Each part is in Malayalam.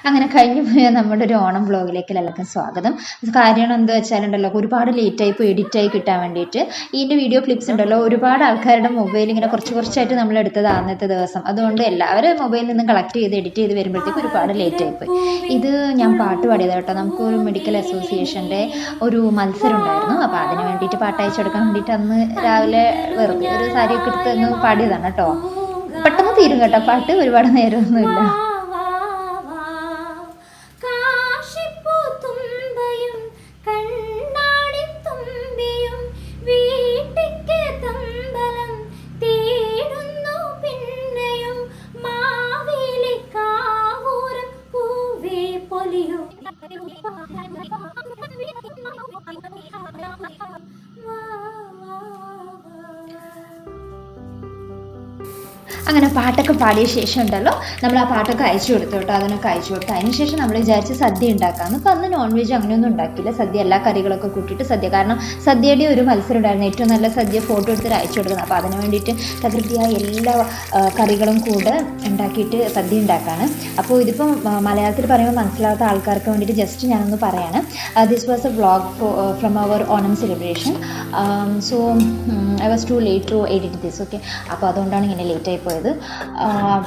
അങ്ങനെ കഴിഞ്ഞു പോയ നമ്മുടെ ഒരു ഓണം വ്ളോഗിലേക്ക് എല്ലാവർക്കും സ്വാഗതം. കാര്യം എന്താ വെച്ചാലുണ്ടല്ലോ, ഒരുപാട് ലേറ്റായി പോയി എഡിറ്റായി കിട്ടാൻ വേണ്ടിയിട്ട്. ഇതിൻ്റെ വീഡിയോ ക്ലിപ്സ് ഉണ്ടല്ലോ, ഒരുപാട് ആൾക്കാരുടെ മൊബൈൽ ഇങ്ങനെ കുറച്ചായിട്ട് നമ്മൾ എടുത്തത് അന്നത്തെ ദിവസം. അതുകൊണ്ട് എല്ലാവരും മൊബൈലിൽ നിന്ന് കളക്ട് ചെയ്ത് എഡിറ്റ് ചെയ്ത് വരുമ്പോഴത്തേക്ക് ഒരുപാട് ലേറ്റായി പോയി. ഇത് ഞാൻ പാട്ട് പാടിയത് കേട്ടോ. നമുക്കൊരു മെഡിക്കൽ അസോസിയേഷൻ്റെ ഒരു മത്സരം ഉണ്ടായിരുന്നു. അപ്പോൾ അതിന് വേണ്ടിയിട്ട് പാട്ട് അയച്ചെടുക്കാൻ വേണ്ടിയിട്ട് അന്ന് രാവിലെ വെറുതെ ഒരു സാരിയൊക്കെ എടുത്ത് അങ്ങ് പാടിയതാണ് കേട്ടോ. പെട്ടെന്ന് തീരും കേട്ടോ പാട്ട്, ഒരുപാട് നേരമൊന്നുമില്ല. അങ്ങനെ പാട്ടൊക്കെ പാടിയ ശേഷം ഉണ്ടല്ലോ, നമ്മൾ ആ പാട്ടൊക്കെ അയച്ചു കൊടുത്തു കേട്ടോ. അതിനൊക്കെ അയച്ചു കൊടുത്തു. അതിന് ശേഷം നമ്മൾ വിചാരിച്ച് സദ്യ ഉണ്ടാക്കാമെന്ന്. അപ്പോൾ അന്ന് നോൺ വെജ് അങ്ങനെയൊന്നും ഉണ്ടാക്കില്ല. സദ്യ എല്ലാ കറികളൊക്കെ കൂട്ടിയിട്ട് സദ്യ. കാരണം സദ്യയുടെ ഒരു മത്സരം ഉണ്ടായിരുന്നു, ഏറ്റവും നല്ല സദ്യ ഫോട്ടോ എടുത്തിട്ട് അയച്ചു കൊടുക്കുന്നത്. അപ്പോൾ അതിന് വേണ്ടിയിട്ട് തകൃതിയായ എല്ലാ കറികളും കൂടെ ഉണ്ടാക്കിയിട്ട് സദ്യ ഉണ്ടാക്കാണ്. അപ്പോൾ ഇതിപ്പം മലയാളത്തിൽ പറയുമ്പോൾ മനസ്സിലാത്ത ആൾക്കാർക്ക് വേണ്ടിയിട്ട് ജസ്റ്റ് ഞാനൊന്ന് പറയാണ്. This was a vlog from our Onam celebration. So I was too late to edit this. Okay, അപ്പോൾ അതുകൊണ്ടാണ് ഇങ്ങനെ ലേറ്റായി പോയത്.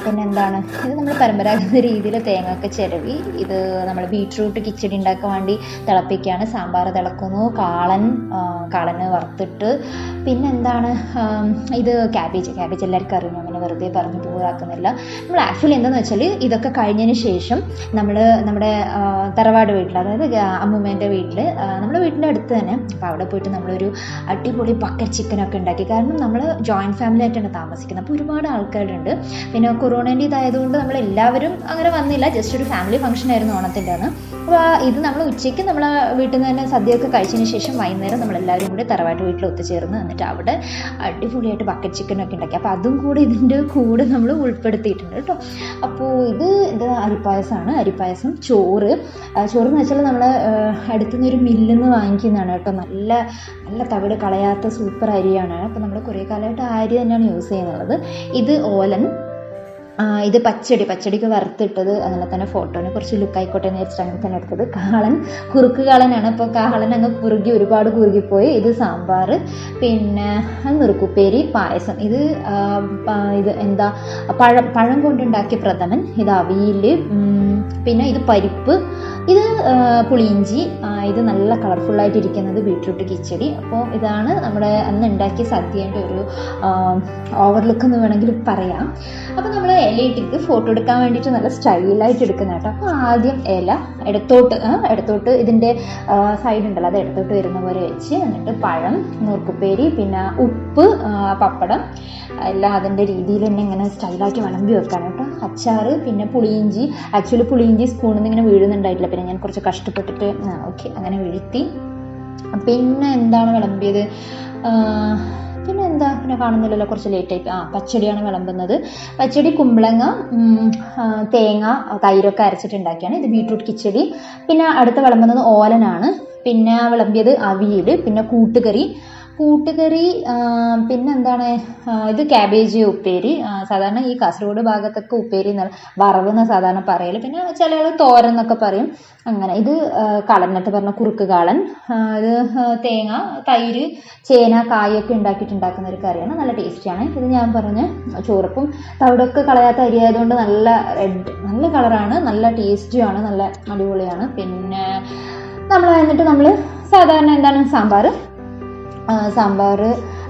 പിന്നെ എന്താണ്, ഇത് നമ്മൾ പരമ്പരാഗത രീതിയിൽ തേങ്ങ ഒക്കെ ചിരവി ഇത് നമ്മൾ ബീട്രൂട്ട് കിച്ചടി ഉണ്ടാക്കാൻ വേണ്ടി തിളപ്പിക്കുകയാണ്. സാമ്പാർ തിളക്കുന്നു, കാളന് വറുത്തിട്ട്, പിന്നെ എന്താണ്, ഇത് ക്യാബേജ് എല്ലാവർക്കും അറിയുന്നു, അങ്ങനെ വെറുതെ പറഞ്ഞ് പോകാക്കുന്നില്ല. നമ്മൾ ആക്ച്വലി എന്താണെന്ന് വെച്ചാൽ ഇതൊക്കെ കഴിഞ്ഞതിന് ശേഷം നമ്മുടെ തറവാട് വീട്ടിൽ, അതായത് അമ്മൂമ്മേൻ്റെ വീട്ടിൽ, നമ്മുടെ വീട്ടിൻ്റെ അടുത്ത് തന്നെ, അപ്പോൾ അവിടെ പോയിട്ട് നമ്മളൊരു അടിപൊളി ബക്കറ്റ് ചിക്കനൊക്കെ ഉണ്ടാക്കി. കാരണം നമ്മൾ ജോയിൻറ്റ് ഫാമിലി ആയിട്ടാണ് താമസിക്കുന്നത്. അപ്പോൾ ഒരുപാട് ആൾക്കാരുണ്ട്. പിന്നെ കൊറോണേൻ്റെ ഇതായതുകൊണ്ട് നമ്മളെല്ലാവരും അങ്ങനെ വന്നില്ല. ജസ്റ്റ് ഒരു ഫാമിലി ഫംഗ്ഷൻ ആയിരുന്നു ഓണത്തിൻ്റെ അന്ന്. അപ്പോൾ ഇത് നമ്മൾ ഉച്ചയ്ക്ക് നമ്മൾ വീട്ടിൽ നിന്ന് തന്നെ സദ്യയൊക്കെ കഴിച്ചതിന് ശേഷം വൈകുന്നേരം നമ്മളെല്ലാവരും കൂടി തറവാട്ട് വീട്ടിൽ ഒത്തുചേർന്ന് എന്നിട്ട് അവിടെ അടിപൊളിയായിട്ട് ബക്കറ്റ് ചിക്കനൊക്കെ ഉണ്ടാക്കി. അപ്പോൾ അതും കൂടി ഇതിൻ്റെ കൂടെ നമ്മൾ ഉൾപ്പെടുത്തിയിട്ടുണ്ട് കേട്ടോ. അപ്പോൾ ഇത് അരിപ്പായസമാണ്. അരിപ്പായസം, ചോറ് എന്ന് വെച്ചാൽ നമ്മൾ അടുത്തുനിന്നൊരു മില്ലിൽ നിന്ന് വാങ്ങിക്കുന്നതാണ് കേട്ടോ. നല്ല തവിട് കളയാത്ത സൂപ്പർ അരിയാണ്. അപ്പോൾ നമ്മൾ കുറേ കാലമായിട്ട് ആ അരി തന്നെയാണ് യൂസ് ചെയ്യുന്നത്. ഇത് ഓലൻ, ഇത് പച്ചടിക്ക് വറുത്തിട്ടത്. അങ്ങനെ തന്നെ ഫോട്ടോനെ കുറച്ച് ലുക്കായിക്കോട്ടെ എന്ന് വെച്ചിട്ട് അങ്ങനെ തന്നെ എടുത്തത്. കുറുക്ക് കാളനാണ്. അപ്പോൾ കാളൻ അങ്ങ് ഒരുപാട് കുറുകിപ്പോയി. ഇത് സാമ്പാർ, പിന്നെ നുറുക്കുപ്പേരി, പായസം. ഇത് എന്താ പഴം കൊണ്ടുണ്ടാക്കിയ പ്രഥമൻ. ഇത് അവിയൽ, പിന്നെ ഇത് പരിപ്പ്, ഇത് പുളിയിഞ്ചി, ഇത് നല്ല കളർഫുള്ളായിട്ടിരിക്കുന്നത് ബീട്രൂട്ട് കിച്ചടി. അപ്പോൾ ഇതാണ് നമ്മുടെ അന്ന് ഉണ്ടാക്കിയ സദ്യേൻ്റെ ഒരു ഓവർലുക്ക് എന്ന് വേണമെങ്കിൽ പറയാം. അപ്പോൾ നമ്മൾ ഇലയിട്ടിട്ട് ഫോട്ടോ എടുക്കാൻ വേണ്ടിയിട്ട് നല്ല സ്റ്റൈലായിട്ട് എടുക്കുന്ന കേട്ടോ. അപ്പോൾ ആദ്യം ഇല ഇടത്തോട്ട് ഇതിൻ്റെ സൈഡ് ഉണ്ടല്ലോ, അത് ഇടത്തോട്ട് വരുന്ന പോലെ വെച്ച്, എന്നിട്ട് പഴം, നുറുക്കുപ്പേരി, പിന്നെ ഉപ്പ്, പപ്പടം എല്ലാം അതിൻ്റെ രീതിയിൽ തന്നെ ഇങ്ങനെ സ്റ്റൈലായിട്ട് വിളമ്പി വെക്കാൻ കേട്ടോ. അച്ചാറ്, പിന്നെ പുളിയിഞ്ചി. ആക്ച്വലി പുളിയിഞ്ചി സ്പൂണിൽ നിന്ന് ഇങ്ങനെ വീഴുന്നുണ്ടായിട്ടില്ല, പിന്നെ ഞാൻ കുറച്ച് കഷ്ടപ്പെട്ടിട്ട് ഓക്കെ അങ്ങനെ വീഴ്ത്തി. പിന്നെ എന്താണ് വിളമ്പിയത്, പിന്നെ കാണുന്നില്ലല്ലോ, കുറച്ച് ലേറ്റായി. പച്ചടിയാണ് വിളമ്പുന്നത്. പച്ചടി കുമ്പളങ്ങ, തേങ്ങ, തൈരൊക്കെ അരച്ചിട്ടുണ്ടാക്കിയാണ്. ഇത് ബീട്രൂട്ട് കിച്ചടി. പിന്നെ അടുത്ത വിളമ്പുന്നത് ഓലനാണ്. പിന്നെ വിളമ്പിയത് അവിയൽ, പിന്നെ കൂട്ടുകറി. പിന്നെ എന്താണ്, ഇത് ക്യാബേജ് ഉപ്പേരി. സാധാരണ ഈ കാസർഗോഡ് ഭാഗത്തൊക്കെ ഉപ്പേരി വറവെന്ന് സാധാരണ പറയൽ, പിന്നെ ചില ആൾ തോരൻ എന്നൊക്കെ പറയും. അങ്ങനെ ഇത് കളന്നിട്ട് പറഞ്ഞ കുറുക്ക് കാളൻ. ഇത് തേങ്ങ, തൈര്, ചേന, കായൊക്കെ ഉണ്ടാക്കുന്ന ഒരു കറിയാണ്. നല്ല ടേസ്റ്റിയാണ്. ഇത് ഞാൻ പറഞ്ഞ ചോറക്കും തവിടൊക്കെ കളയാത്ത അരി ആയതുകൊണ്ട് നല്ല കളറാണ്, നല്ല ടേസ്റ്റിയാണ്, നല്ല അടിപൊളിയാണ്. പിന്നെ നമ്മൾ സാധാരണ എന്താണ് സാമ്പാർ,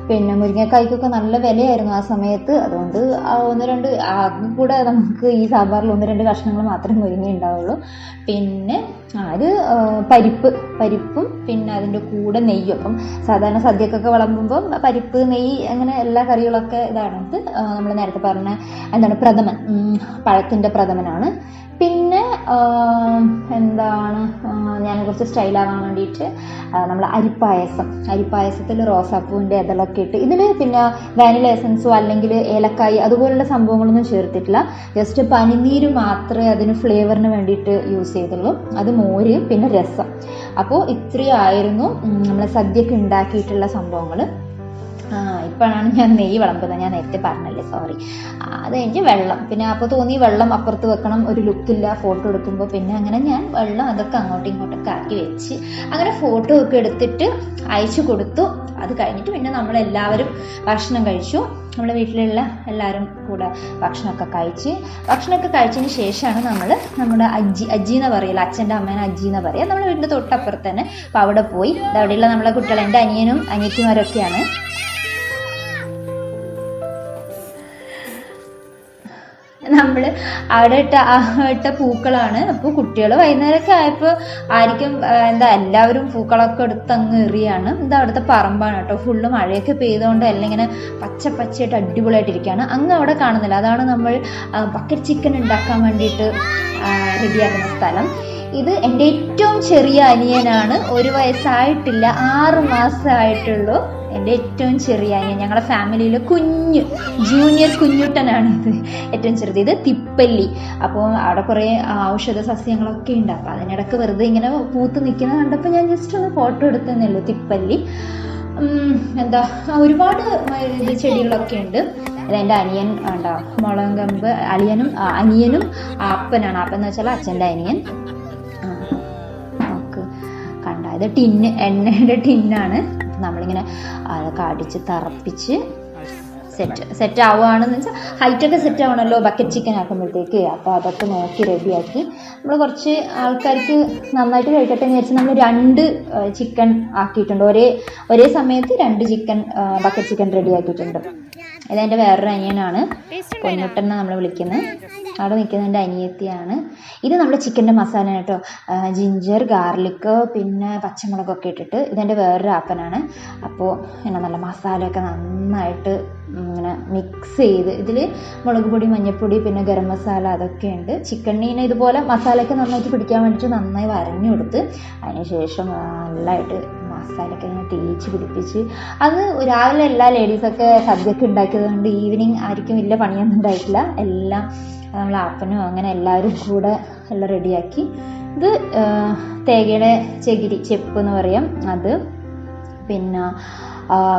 പിന്നെ മുരിങ്ങക്കായ്ക്കൊക്കെ നല്ല വിലയായിരുന്നു ആ സമയത്ത്. അതുകൊണ്ട് കൂടെ നമുക്ക് ഈ സാമ്പാറിൽ 1-2 കഷ്ണങ്ങൾ മാത്രമേ മുരിങ്ങ ഉണ്ടാവുള്ളൂ. പിന്നെ അത് പരിപ്പും പിന്നെ അതിൻ്റെ കൂടെ നെയ്യും. അപ്പം സാധാരണ സദ്യക്കൊക്കെ വിളമ്പുമ്പം പരിപ്പ്, നെയ്യ്, അങ്ങനെ എല്ലാ കറികളൊക്കെ ഇതാണ്. നമ്മൾ നേരത്തെ പറഞ്ഞ പ്രഥമൻ, പഴത്തിൻ്റെ പ്രഥമനാണ്. പിന്നെ എന്താണ്, ഞാൻ കുറച്ച് സ്റ്റൈലാകാൻ വേണ്ടിയിട്ട് നമ്മൾ അരിപ്പായസത്തിൽ റോസാപ്പൂവിൻ്റെ ഇതളൊക്കെ ഇട്ട്, ഇതിൽ പിന്നെ വാനില എസൻസോ അല്ലെങ്കിൽ ഏലക്കായ് അതുപോലുള്ള സംഭവങ്ങളൊന്നും ചേർത്തിട്ടില്ല. ജസ്റ്റ് പനിനീര് മാത്രമേ അതിന് ഫ്ലേവറിന് വേണ്ടിയിട്ട് യൂസ് ചെയ്തുള്ളൂ. അത് മോര്, പിന്നെ രസം. അപ്പോൾ ഇത്രയായിരുന്നു നമ്മൾ സദ്യക്ക് ഉണ്ടാക്കിയിട്ടുള്ള സംഭവങ്ങൾ. ഇപ്പോഴാണ് ഞാൻ നെയ്യ് വിളമ്പുന്നത്, ഞാൻ നേരത്തെ പറഞ്ഞല്ലേ, സോറി. അത് കഴിഞ്ഞ് വെള്ളം, പിന്നെ അപ്പോൾ തോന്നി വെള്ളം അപ്പുറത്ത് വെക്കണം, ഒരു ലുക്കില്ല ഫോട്ടോ എടുക്കുമ്പോൾ. പിന്നെ അങ്ങനെ ഞാൻ വെള്ളം അതൊക്കെ അങ്ങോട്ടും ഇങ്ങോട്ടൊക്കെ ആക്കി വെച്ച് അങ്ങനെ ഫോട്ടോ ഒക്കെ എടുത്തിട്ട് അയച്ചു കൊടുത്തു. അത് കഴിഞ്ഞിട്ട് പിന്നെ നമ്മളെല്ലാവരും ഭക്ഷണം കഴിച്ചു. നമ്മുടെ വീട്ടിലുള്ള എല്ലാവരും കൂടെ ഭക്ഷണമൊക്കെ കഴിച്ചതിന് ശേഷമാണ് നമ്മൾ നമ്മുടെ അജ്ജി എന്ന് പറയില്ല, അച്ഛൻ്റെ അമ്മേനെ അജ്ജി എന്ന് പറയുക, നമ്മുടെ വീടിൻ്റെ തൊട്ടപ്പുറത്ത് തന്നെ. അപ്പോൾ അവിടെ പോയി അവിടെയുള്ള നമ്മളെ കുട്ടികൾ, എൻ്റെ അനിയനും അനിയത്തിമാരൊക്കെയാണ്. നമ്മൾ അവിടെ ഇട്ട പൂക്കളാണ്. അപ്പോൾ കുട്ടികൾ വൈകുന്നേരമൊക്കെ ആയപ്പോൾ ആയിരിക്കും എല്ലാവരും പൂക്കളൊക്കെ എടുത്ത് അങ്ങ് എറിയാണ്. ഇത് അവിടുത്തെ പറമ്പാണ് കേട്ടോ, ഫുള്ള് മഴയൊക്കെ പെയ്തുകൊണ്ട് എല്ലാം ഇങ്ങനെ പച്ചയായിട്ട് അടിപൊളിയായിട്ടിരിക്കുകയാണ്. അങ്ങ് അവിടെ കാണുന്നില്ല, അതാണ് നമ്മൾ ബക്കറ്റ് ചിക്കൻ ഉണ്ടാക്കാൻ വേണ്ടിയിട്ട് റെഡിയാക്കുന്ന സ്ഥലം. ഇത് എൻ്റെ ഏറ്റവും ചെറിയ അനിയനാണ്, 1 വയസ്സായിട്ടില്ല, 6 മാസമായിട്ടുള്ളൂ. എൻ്റെ ഏറ്റവും ചെറിയ അനിയൻ, ഞങ്ങളുടെ ഫാമിലിയിൽ ജൂനിയർ കുഞ്ഞുട്ടനാണ് ഇത്, ഏറ്റവും ചെറുത്. ഇത് തിപ്പല്ലി. അപ്പോൾ അവിടെ കുറേ ഔഷധ സസ്യങ്ങളൊക്കെ ഉണ്ട്. അപ്പോൾ അതിനിടയ്ക്ക് വെറുതെ ഇങ്ങനെ പൂത്ത് നിൽക്കുന്നത് കണ്ടപ്പോൾ ഞാൻ ജസ്റ്റ് ഒന്ന് ഫോട്ടോ എടുത്തതേയുള്ളൂ. തിപ്പല്ലി ഒരുപാട് ചെടികളൊക്കെ ഉണ്ട്. എൻ്റെ അനിയൻ മുളങ്കമ്പ്, അനിയനും അപ്പനാണ്. അപ്പൻ എന്ന് വെച്ചാൽ അച്ഛൻ്റെ അനിയൻ. ഇത് എണ്ണയുടെ ടിന്നാണ്. നമ്മളിങ്ങനെ അതൊക്കെ അടിച്ച് തറപ്പിച്ച് സെറ്റ് ആവുകയാണെന്ന് വെച്ചാൽ ഹൈറ്റൊക്കെ സെറ്റ് ആവണമല്ലോ ബക്കറ്റ് ചിക്കൻ ആക്കുമ്പോഴത്തേക്ക്. അപ്പോൾ അതൊക്കെ നോക്കി റെഡിയാക്കി നമ്മൾ കുറച്ച് ആൾക്കാർക്ക് നന്നായിട്ട് കഴിക്കട്ടെ എന്ന് വിചാരിച്ച് നമ്മൾ 2 ചിക്കൻ ആക്കിയിട്ടുണ്ട്. ഒരേ സമയത്ത് 2 ചിക്കൻ ബക്കറ്റ് ചിക്കൻ റെഡി ആക്കിയിട്ടുണ്ട്. ഇതെൻ്റെ വേറൊരു അനിയനാണ്, പൊന്നുട്ടനെ നമ്മൾ വിളിക്കുന്നത്. അവിടെ നിൽക്കുന്നത് എൻ്റെ അനിയത്തിയാണ്. ഇത് നമ്മുടെ ചിക്കൻ്റെ മസാല കേട്ടോ, ജിഞ്ചർ, ഗാർലിക്ക്, പിന്നെ പച്ചമുളകൊക്കെ ഇട്ടിട്ട്. ഇതെൻ്റെ വേറൊരു ആപ്പനാണ്. അപ്പോൾ നല്ല മസാലയൊക്കെ നന്നായിട്ട് ഇങ്ങനെ മിക്സ് ചെയ്ത്, ഇതിൽ മുളക് പൊടി, മഞ്ഞൾപ്പൊടി, പിന്നെ ഗരം മസാല അതൊക്കെ ഉണ്ട്. ചിക്കനിനെ ഇതുപോലെ മസാലയൊക്കെ നന്നായിട്ട് പിടിക്കാൻ വേണ്ടിയിട്ട് നന്നായി വരഞ്ഞു കൊടുത്ത് അതിന് ശേഷം നല്ലതായിട്ട് മസാലയൊക്കെ ഇങ്ങനെ തേച്ച് പിടിപ്പിച്ച്. അത് രാവിലെ എല്ലാ ലേഡീസൊക്കെ സദ്യയൊക്കെ ഉണ്ടാക്കിയത് കൊണ്ട് ഈവനിങ് ആയിരിക്കും വലിയ പണിയൊന്നും ഉണ്ടായിട്ടില്ല. എല്ലാം നമ്മൾ അപ്പനും അങ്ങനെ എല്ലാവരും കൂടെ എല്ലാം റെഡിയാക്കി. ഇത് തേങ്ങയുടെ ചെപ്പ് എന്ന് പറയാം. അത് പിന്നെ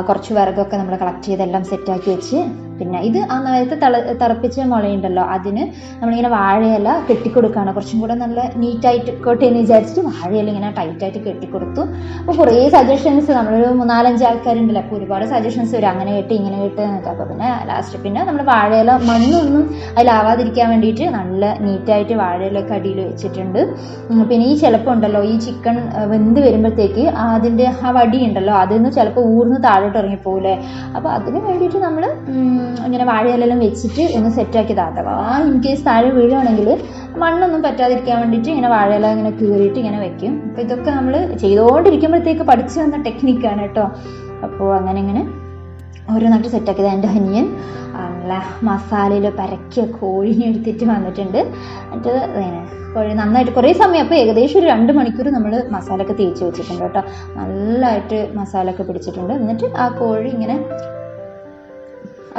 കുറച്ച് വിറകൊക്കെ നമ്മൾ കളക്ട് ചെയ്തെല്ലാം സെറ്റാക്കി വെച്ച്. പിന്നെ ഇത് ആ നേരത്തെ തിളപ്പിച്ച മുളയുണ്ടല്ലോ, അതിന് നമ്മളിങ്ങനെ വാഴയില കെട്ടിക്കൊടുക്കുകയാണ്. കുറച്ചും കൂടെ നല്ല നീറ്റായിട്ട് കോട്ടെ എന്ന് വിചാരിച്ചിട്ട് വാഴയില ഇങ്ങനെ ടൈറ്റായിട്ട് കെട്ടിക്കൊടുത്തു. അപ്പോൾ കുറേ സജഷൻസ്, നമ്മളൊരു 3-4-5 ആൾക്കാരുണ്ടല്ലോ, അപ്പോൾ ഒരുപാട് സജഷൻസ് വരും, അങ്ങനെ കെട്ടി ഇങ്ങനെ കെട്ടി നിൽക്കുക. അപ്പോൾ പിന്നെ ലാസ്റ്റ് പിന്നെ നമ്മൾ വാഴയില മണ്ണൊന്നും അതിലാവാതിരിക്കാൻ വേണ്ടിയിട്ട് നല്ല നീറ്റായിട്ട് വാഴയിലൊക്കെ അടിയിൽ വെച്ചിട്ടുണ്ട്. പിന്നെ ഈ ചിലപ്പോൾ ഉണ്ടല്ലോ, ഈ ചിക്കൻ വെന്ത് വരുമ്പോഴത്തേക്ക് അതിൻ്റെ ആ വടി ഉണ്ടല്ലോ, അതിൽ നിന്ന് ചിലപ്പോൾ ഊർന്ന് താഴോട്ട് ഇറങ്ങിപ്പോകില്ലേ. അപ്പോൾ അതിന് വേണ്ടിയിട്ട് നമ്മൾ ഇങ്ങനെ വാഴയിലെല്ലാം വെച്ചിട്ട് ഒന്ന് സെറ്റാക്കിയത്. അഥവാ ഇൻ കേസ് താഴെ വീഴുകയാണെങ്കിൽ മണ്ണൊന്നും പറ്റാതിരിക്കാൻ വേണ്ടിയിട്ട് ഇങ്ങനെ വാഴയില ഇങ്ങനെ കീറിയിട്ട് ഇങ്ങനെ വെക്കും. അപ്പോൾ ഇതൊക്കെ നമ്മൾ ചെയ്തുകൊണ്ടിരിക്കുമ്പോഴത്തേക്ക് പഠിച്ചു വന്ന ടെക്നിക്കാണ് കേട്ടോ. അപ്പോൾ അങ്ങനെ ഓരോന്നായിട്ട് സെറ്റാക്കിയത്. എൻ്റെ അനിയൻ നല്ല മസാലയിൽ പരക്കിയ കോഴിനെ എടുത്തിട്ട് വന്നിട്ടുണ്ട്. എന്നിട്ട് കോഴി നന്നായിട്ട് കുറേ സമയം, അപ്പോൾ ഏകദേശം ഒരു 2 മണിക്കൂർ നമ്മൾ മസാലയൊക്കെ തേച്ച് വെച്ചിട്ടുണ്ട് കേട്ടോ. നല്ലതായിട്ട് മസാലയൊക്കെ പിടിച്ചിട്ടുണ്ട്. എന്നിട്ട് ആ കോഴി ഇങ്ങനെ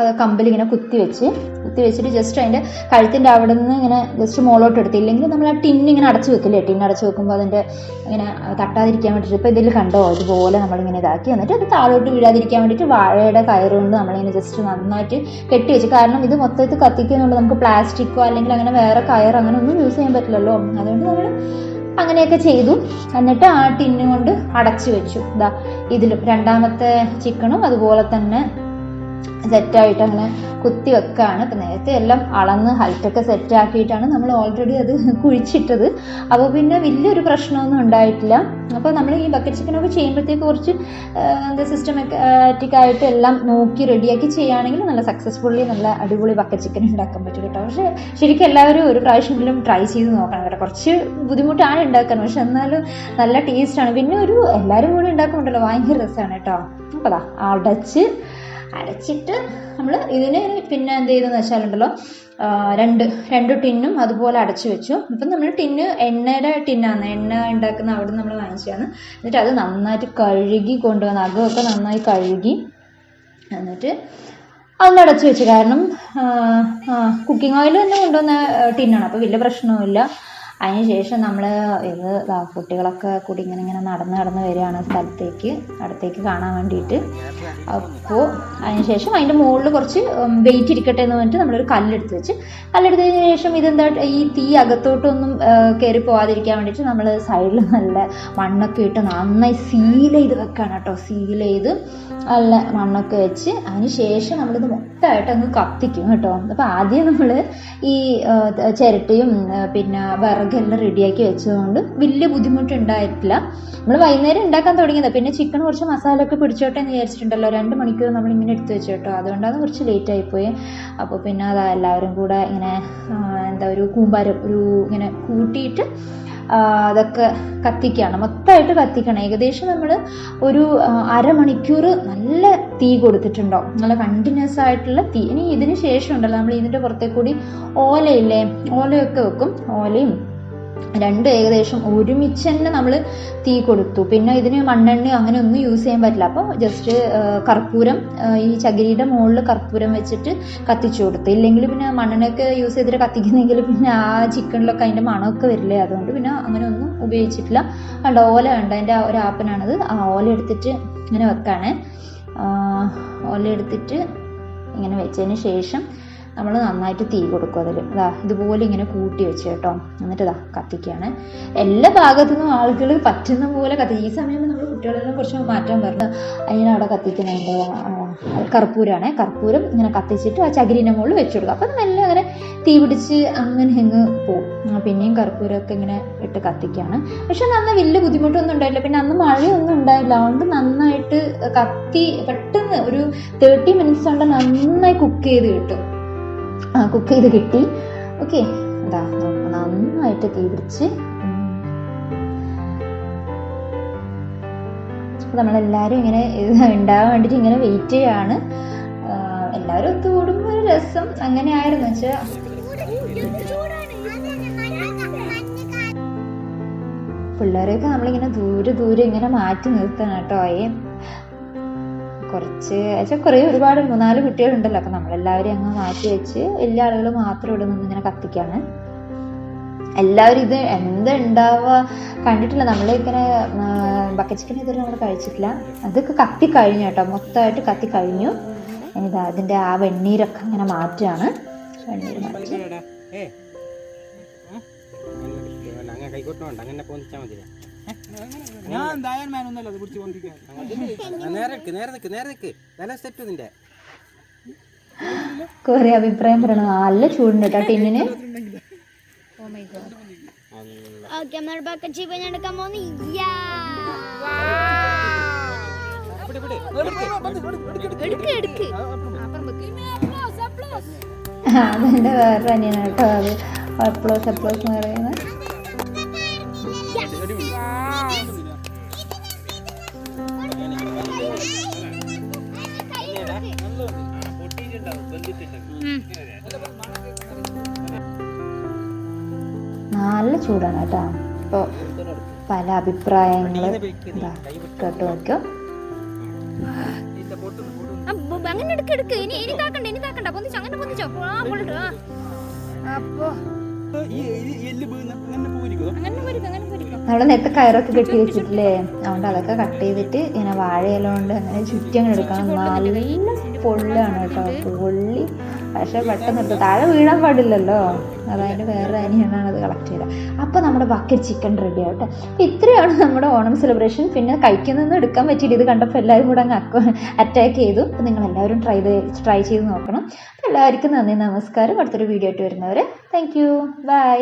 അത് കമ്പിലിങ്ങനെ കുത്തി വെച്ചിട്ട് ജസ്റ്റ് അതിൻ്റെ കഴുത്തിൻ്റെ അവിടെ നിന്ന് ഇങ്ങനെ ജസ്റ്റ് മുകളോട്ട് എടുത്ത്, ഇല്ലെങ്കിൽ നമ്മൾ ആ ടിന്നിങ്ങനെ അടച്ച് വെക്കില്ലേ, ടിന്നടച്ച് വെക്കുമ്പോൾ അതിൻ്റെ ഇങ്ങനെ തട്ടാതിരിക്കാൻ വേണ്ടിയിട്ട്. ഇപ്പോൾ ഇതിൽ കണ്ടോ, ഇതുപോലെ നമ്മളിങ്ങനെ ഇതാക്കി. എന്നിട്ട് അത് താഴോട്ട് വീഴാതിരിക്കാൻ വേണ്ടിയിട്ട് വാഴയുടെ കയറുകൊണ്ട് നമ്മളിങ്ങനെ ജസ്റ്റ് നന്നായിട്ട് കെട്ടി വെച്ച്. കാരണം ഇത് മൊത്തത്തിൽ കത്തിക്കുന്നുണ്ട്, നമുക്ക് പ്ലാസ്റ്റിക്കോ അല്ലെങ്കിൽ അങ്ങനെ വേറെ കയർ അങ്ങനെ ഒന്നും യൂസ് ചെയ്യാൻ പറ്റില്ലല്ലോ. അതുകൊണ്ട് നമ്മൾ അങ്ങനെയൊക്കെ ചെയ്തു. എന്നിട്ട് ആ ടിന്നു കൊണ്ട് അടച്ചു വെച്ചു. ഇതിലും 2ാമത്തെ ചിക്കനും അതുപോലെ തന്നെ സെറ്റായിട്ട് അങ്ങനെ കുത്തി വെക്കുകയാണ്. ഇപ്പം നേരത്തെ എല്ലാം അളന്ന് ഹൈറ്റൊക്കെ സെറ്റാക്കിയിട്ടാണ് നമ്മൾ ഓൾറെഡി അത് കുഴിച്ചിട്ടത്. അപ്പോൾ പിന്നെ വലിയൊരു പ്രശ്നമൊന്നും ഉണ്ടായിട്ടില്ല. അപ്പോൾ നമ്മൾ ഈ ബക്കറ്റ് ചിക്കനൊക്കെ ചെയ്യുമ്പോഴത്തേക്ക് കുറച്ച് സിസ്റ്റമാറ്റിക്കായിട്ട് എല്ലാം നോക്കി റെഡിയാക്കി ചെയ്യുകയാണെങ്കിൽ നല്ല സക്സസ്ഫുള്ളി നല്ല അടിപൊളി ബക്കറ്റ് ചിക്കൻ ഉണ്ടാക്കാൻ പറ്റും കേട്ടോ. പക്ഷേ ശരിക്കും എല്ലാവരും ഒരു പ്രാവശ്യമെങ്കിലും ട്രൈ ചെയ്ത് നോക്കണം കേട്ടോ. കുറച്ച് ബുദ്ധിമുട്ടാണ് ഉണ്ടാക്കാൻ, പക്ഷെ എന്നാലും നല്ല ടേസ്റ്റാണ്. പിന്നെ എല്ലാവരും കൂടി ഉണ്ടാക്കുന്നുണ്ടല്ലോ, ഭയങ്കര രസമാണ് കേട്ടോ. അപ്പോൾ അടച്ചിട്ട് നമ്മൾ ഇതിന് പിന്നെ എന്ത് ചെയ്തെന്ന് വെച്ചാലുണ്ടല്ലോ, 2 ടിന്നും അതുപോലെ അടച്ചു വെച്ചു. ഇപ്പം നമ്മൾ ടിന്ന് എണ്ണയുടെ ടിന്നാണ്, എണ്ണ ഉണ്ടാക്കുന്ന അവിടെ നമ്മൾ വാങ്ങിച്ചതാണ്. എന്നിട്ട് അത് നന്നായിട്ട് കഴുകി കൊണ്ടുവന്ന് അകമൊക്കെ നന്നായി കഴുകി എന്നിട്ട് അതിലടച്ചു വെച്ചു. കാരണം കുക്കിംഗ് ഓയിൽ തന്നെ കൊണ്ടുവന്ന ടിന്നാണ്, അപ്പോൾ വലിയ പ്രശ്നവുമില്ല. അതിനുശേഷം നമ്മൾ ഇത് കുട്ടികളൊക്കെ കൂടി ഇങ്ങനെ നടന്ന് വരികയാണ് അടുത്തേക്ക് കാണാൻ വേണ്ടിയിട്ട്. അപ്പോൾ അതിനുശേഷം അതിൻ്റെ മുകളിൽ കുറച്ച് വെയിറ്റ് ഇരിക്കട്ടെ എന്ന് പറഞ്ഞിട്ട് നമ്മളൊരു കല്ലെടുത്തതിന് ശേഷം ഇതെന്താ ഈ തീ അകത്തോട്ടൊന്നും കയറി പോകാതിരിക്കാൻ വേണ്ടിയിട്ട് നമ്മൾ സൈഡിൽ നല്ല മണ്ണൊക്കെ ഇട്ട് നന്നായി സീൽ ചെയ്ത് വെക്കുകയാണ് കേട്ടോ. സീൽ ചെയ്ത് നല്ല മണ്ണൊക്കെ വെച്ച് അതിന് ശേഷം നമ്മളിത് മൊത്തമായിട്ട് അങ്ങ് കത്തിക്കും കേട്ടോ. അപ്പോൾ ആദ്യം നമ്മൾ ഈ ചിരട്ടയും പിന്നെ വിറകെല്ലാം റെഡിയാക്കി വെച്ചതുകൊണ്ട് വലിയ ബുദ്ധിമുട്ടുണ്ടായിട്ടില്ല. നമ്മൾ വൈകുന്നേരം ഉണ്ടാക്കാൻ തുടങ്ങിയത്. പിന്നെ ചിക്കൻ കുറച്ച് മസാല ഒക്കെ പിടിച്ചോട്ടെ എന്ന് വിചാരിച്ചിട്ടുണ്ടല്ലോ, 2 മണിക്കൂർ നമ്മളിങ്ങനെ എടുത്ത് വെച്ചു കേട്ടോ. അതുകൊണ്ടാണ് കുറച്ച് ലേറ്റ് ആയിപ്പോയി. അപ്പോൾ പിന്നെ അതാ എല്ലാവരും കൂടെ ഇങ്ങനെ ഒരു കൂമ്പാരം ഇങ്ങനെ കൂട്ടിയിട്ട് അതൊക്കെ കത്തിക്കുകയാണ്, മൊത്തമായിട്ട് കത്തിക്കണം. ഏകദേശം നമ്മൾ ഒരു അരമണിക്കൂർ നല്ല തീ കൊടുത്തിട്ടുണ്ടാവും, നല്ല കണ്ടിന്യൂസ് ആയിട്ടുള്ള തീ. ഇനി ഇതിന് ശേഷം ഉണ്ടല്ലോ നമ്മൾ ഇതിൻ്റെ പുറത്തേക്ക് കൂടി ഓലയൊക്കെ വെക്കും. ഓലയും രണ്ടും ഏകദേശം ഒരുമിച്ച് തന്നെ നമ്മൾ തീ കൊടുത്തു. പിന്നെ ഇതിന് മണ്ണെണ്ണ അങ്ങനെ ഒന്നും യൂസ് ചെയ്യാൻ പറ്റില്ല. അപ്പോൾ ജസ്റ്റ് കർപ്പൂരം, ഈ ചകിരിയുടെ മുകളിൽ കർപ്പൂരം വെച്ചിട്ട് കത്തിച്ചു കൊടുത്തു. ഇല്ലെങ്കിൽ പിന്നെ മണ്ണെണ്ണയൊക്കെ യൂസ് ചെയ്തിട്ട് കത്തിക്കുന്നെങ്കിൽ പിന്നെ ആ ചിക്കനിലൊക്കെ അതിൻ്റെ മണമൊക്കെ വരില്ലേ, അതുകൊണ്ട് പിന്നെ അങ്ങനെ ഒന്നും ഉപയോഗിച്ചിട്ടില്ല. കണ്ടോ, ഓല കണ്ടോ, അതിൻ്റെ ഒരു ആപ്പനാണിത്. ആ ഓല എടുത്തിട്ട് ഇങ്ങനെ വെക്കാണ്. ഓല എടുത്തിട്ട് ഇങ്ങനെ വെച്ചതിന് ശേഷം നമ്മൾ നന്നായിട്ട് തീ കൊടുക്കും. അതിൽ ഇതുപോലെ ഇങ്ങനെ കൂട്ടി വെച്ച് കേട്ടോ. എന്നിട്ട് കത്തിക്കുകയാണ്. എല്ലാ ഭാഗത്തു നിന്നും ആളുകൾ പറ്റുന്ന പോലെ ഈ സമയം നമ്മൾ കുട്ടികളെല്ലാം കുറച്ച് മാറ്റാൻ പറഞ്ഞു. അതിനവിടെ കത്തിക്കുന്നുണ്ട് കർപ്പൂരം ഇങ്ങനെ കത്തിച്ചിട്ട് ആ ചകിരിൻ്റെ മുകളിൽ വെച്ച് കൊടുക്കുക. അപ്പം മെല്ലെ അങ്ങനെ തീ പിടിച്ച് അങ്ങനെ പോവും. പിന്നെയും കർപ്പൂരമൊക്കെ ഇങ്ങനെ ഇട്ട് കത്തിക്കുകയാണ്. പക്ഷെ അന്ന് വലിയ ബുദ്ധിമുട്ടൊന്നും ഉണ്ടായില്ല. പിന്നെ അന്ന് മഴയൊന്നും ഉണ്ടായില്ല, അതുകൊണ്ട് നന്നായിട്ട് കത്തി പെട്ടെന്ന് ഒരു 30 മിനിറ്റ്സ് കൊണ്ട് നന്നായി കുക്ക് ചെയ്ത് കിട്ടി. ഓക്കെ, നന്നായിട്ട് തീ പിടിച്ച് നമ്മളെല്ലാവരും ഇങ്ങനെ ഉണ്ടാകാൻ വേണ്ടിയിട്ട് ഇങ്ങനെ വെയിറ്റ് ചെയ്യാണ്. എല്ലാവരും ഒത്തുകൂടുമ്പോൾ ഒരു രസം അങ്ങനെയായിരുന്നു വെച്ചാൽ. പിള്ളേരെയൊക്കെ നമ്മളിങ്ങനെ ദൂരെ ഇങ്ങനെ മാറ്റി നിർത്തണം കേട്ടോ. ഒരുപാട് 3-4 കുട്ടികളുണ്ടല്ലോ. അപ്പം നമ്മളെല്ലാവരും അങ്ങ് മാറ്റി വെച്ച് വലിയ ആളുകൾ മാത്രം ഇവിടെ നിന്ന് ഇങ്ങനെ കത്തിക്കാണ്. എല്ലാവരും ഇത് ഉണ്ടാവുക കണ്ടിട്ടില്ല. നമ്മളിങ്ങനെ ബക്കറ്റ് ചിക്കൻ ഇതുവരെ നമ്മൾ കഴിച്ചിട്ടില്ല. അതൊക്കെ കത്തി കഴിഞ്ഞു കേട്ടോ, മൊത്തമായിട്ട് കത്തി കഴിഞ്ഞു. ഇനിതാ അതിൻ്റെ ആ വെണ്ണീരൊക്കെ ഇങ്ങനെ മാറ്റുകയാണ്. വെണ്ണീര് മാറ്റി കുറെ അഭിപ്രായം പറയണം. നല്ല ചൂടുണ്ട് കേട്ടോ ടിന്നിന്. അതെന്റെ വേറെ അനിയനാണ് കേട്ടോ. അത് അപ്ലോസ് എന്ന് പറയുന്നത്. നല്ല ചൂടാണ് കേട്ടോ. അപ്പോൾ പല അഭിപ്രായങ്ങൾ കേട്ടു നോക്കോ. നമ്മളെ നേരത്തെ കയറൊക്കെ കെട്ടി വെച്ചിട്ടില്ലേ, അതുകൊണ്ട് അതൊക്കെ കട്ട് ചെയ്തിട്ട് ഇങ്ങനെ വാഴയില കൊണ്ട് അങ്ങനെ ചുറ്റി അങ്ങനെ എടുക്കണം. നല്ല പൊള്ളിയാണ് കേട്ടോ, പൊള്ളി. പക്ഷെ പെട്ടെന്ന് എടുത്ത് താഴെ വീഴാൻ പാടില്ലല്ലോ, അതതിൻ്റെ വേറെ അനിയനാണ് അത് കളക്ട് ചെയ്തത്. അപ്പോൾ നമ്മുടെ ബക്കറ്റ് ചിക്കൻ റെഡി ആവട്ടെ. അപ്പോൾ ഇത്രയാണ് നമ്മുടെ ഓണം സെലിബ്രേഷൻ. പിന്നെ കഴിക്കുന്നൊന്നും എടുക്കാൻ പറ്റിയില്ല. ഇത് കണ്ടപ്പോൾ എല്ലാവരും കൂടെ അങ്ങ് അറ്റാക്ക് ചെയ്തു. അപ്പോൾ നിങ്ങളെല്ലാവരും ട്രൈ ചെയ്ത് നോക്കണം. അപ്പോൾ എല്ലാവർക്കും നന്ദി, നമസ്കാരം. അടുത്തൊരു വീഡിയോ ആയിട്ട് വരുന്നവരെ താങ്ക് യു, ബൈ.